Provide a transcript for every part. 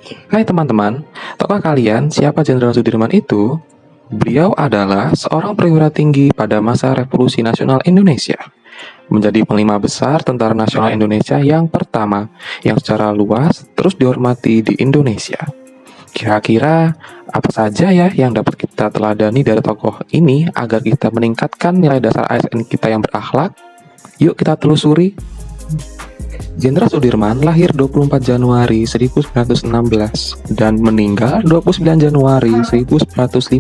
Hai teman-teman, tahukah kalian siapa Jenderal Sudirman itu? Beliau adalah seorang perwira tinggi pada masa Revolusi Nasional Indonesia. Menjadi panglima besar Tentara Nasional Indonesia yang pertama, yang secara luas terus dihormati di Indonesia. Kira-kira apa saja ya yang dapat kita teladani dari tokoh ini agar kita meningkatkan nilai dasar ASN kita yang berakhlak? Yuk kita telusuri. Jenderal Sudirman lahir 24 Januari 1916 dan meninggal 29 Januari 1950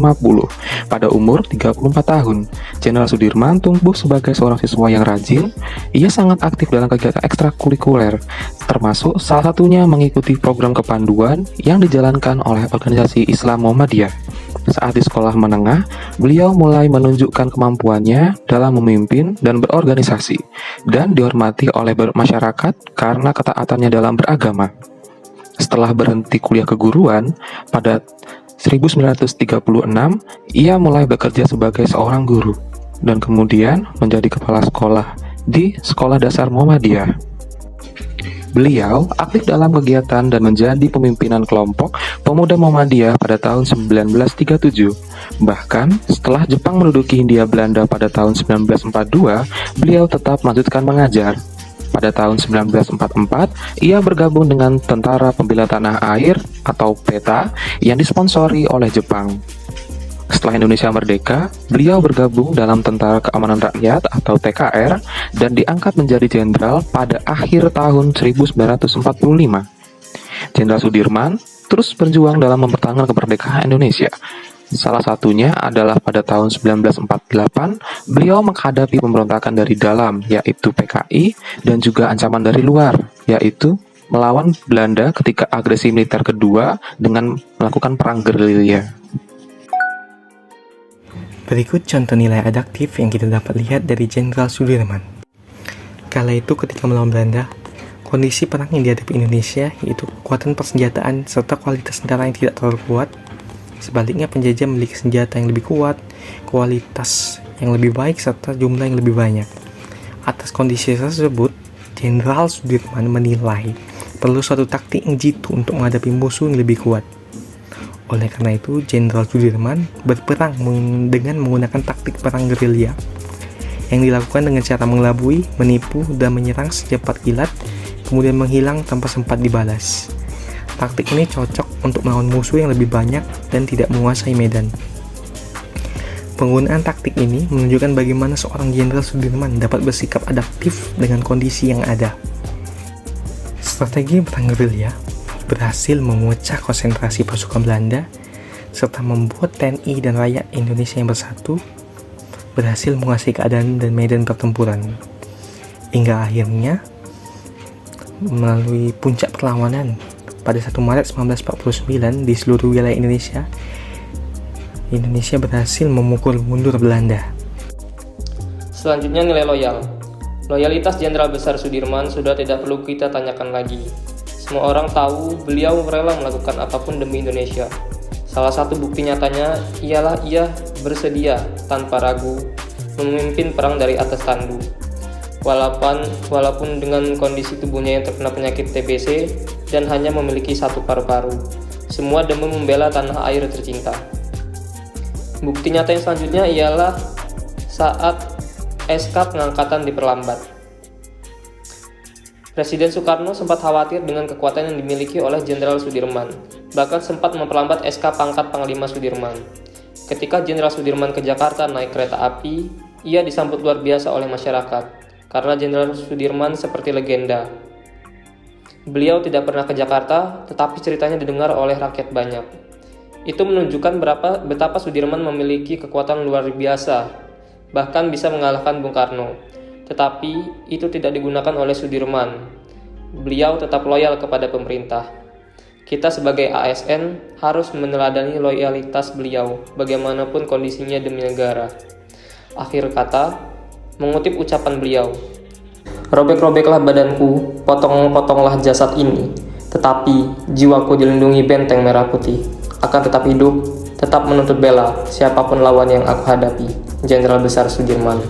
pada umur 34 tahun. Jenderal Sudirman tumbuh sebagai seorang siswa yang rajin. Ia sangat aktif dalam kegiatan ekstrakurikuler, termasuk salah satunya mengikuti program kepanduan yang dijalankan oleh organisasi Islam Muhammadiyah. Saat di sekolah menengah, beliau mulai menunjukkan kemampuannya dalam memimpin dan berorganisasi, dan dihormati oleh masyarakat karena ketaatannya dalam beragama. Setelah berhenti kuliah keguruan, pada 1936, ia mulai bekerja sebagai seorang guru, dan kemudian menjadi kepala sekolah di Sekolah Dasar Muhammadiyah. Beliau aktif dalam kegiatan dan menjadi pemimpinan kelompok pemuda Muhammadiyah pada tahun 1937. Bahkan setelah Jepang menduduki Hindia Belanda pada tahun 1942, beliau tetap melanjutkan mengajar. Pada tahun 1944, ia bergabung dengan Tentara Pembela Tanah Air atau PETA yang disponsori oleh Jepang. Setelah Indonesia merdeka, beliau bergabung dalam Tentara Keamanan Rakyat atau TKR dan diangkat menjadi jenderal pada akhir tahun 1945. Jenderal Sudirman terus berjuang dalam mempertahankan kemerdekaan Indonesia. Salah satunya adalah pada tahun 1948, beliau menghadapi pemberontakan dari dalam, yaitu PKI, dan juga ancaman dari luar, yaitu melawan Belanda ketika agresi militer kedua dengan melakukan perang gerilya. Berikut contoh nilai adaptif yang kita dapat lihat dari Jenderal Sudirman. Kala itu ketika melawan Belanda, kondisi perang yang dihadapi Indonesia yaitu kekuatan persenjataan serta kualitas tentara yang tidak terlalu kuat. Sebaliknya penjajah memiliki senjata yang lebih kuat, kualitas yang lebih baik serta jumlah yang lebih banyak. Atas kondisi tersebut, Jenderal Sudirman menilai perlu suatu taktik yang jitu untuk menghadapi musuh yang lebih kuat. Oleh karena itu, Jenderal Sudirman berperang dengan menggunakan taktik perang gerilya yang dilakukan dengan cara mengelabui, menipu, dan menyerang secepat kilat, kemudian menghilang tanpa sempat dibalas. Taktik ini cocok untuk melawan musuh yang lebih banyak dan tidak menguasai medan. Penggunaan taktik ini menunjukkan bagaimana seorang Jenderal Sudirman dapat bersikap adaptif dengan kondisi yang ada. Strategi perang gerilya berhasil memecah konsentrasi pasukan Belanda serta membuat TNI dan rakyat Indonesia yang bersatu berhasil menguasai keadaan dan medan pertempuran hingga akhirnya melalui puncak perlawanan pada 1 Maret 1949 di seluruh wilayah Indonesia berhasil memukul mundur Belanda. Selanjutnya nilai loyal. Loyalitas Jenderal Besar Sudirman sudah tidak perlu kita tanyakan lagi. Semua orang tahu beliau rela melakukan apapun demi Indonesia. Salah satu bukti nyatanya ialah ia bersedia tanpa ragu memimpin perang dari atas tandu. Walaupun dengan kondisi tubuhnya yang terkena penyakit TBC dan hanya memiliki satu paru-paru. Semua demi membela tanah air tercinta. Bukti nyata yang selanjutnya ialah saat SK pengangkatan diperlambat. Presiden Soekarno sempat khawatir dengan kekuatan yang dimiliki oleh Jenderal Sudirman, bahkan sempat memperlambat SK pangkat Panglima Sudirman. Ketika Jenderal Sudirman ke Jakarta naik kereta api, ia disambut luar biasa oleh masyarakat, karena Jenderal Sudirman seperti legenda. Beliau tidak pernah ke Jakarta, tetapi ceritanya didengar oleh rakyat banyak. Itu menunjukkan betapa Sudirman memiliki kekuatan luar biasa, bahkan bisa mengalahkan Bung Karno. Tetapi itu tidak digunakan oleh Sudirman. Beliau tetap loyal kepada pemerintah. Kita sebagai ASN harus meneladani loyalitas beliau, bagaimanapun kondisinya demi negara. Akhir kata, mengutip ucapan beliau, "Robek-robeklah badanku, potong-potonglah jasad ini, tetapi jiwaku dilindungi benteng merah putih. Akan tetap hidup, tetap menuntut bela siapapun lawan yang aku hadapi." Jenderal Besar Sudirman.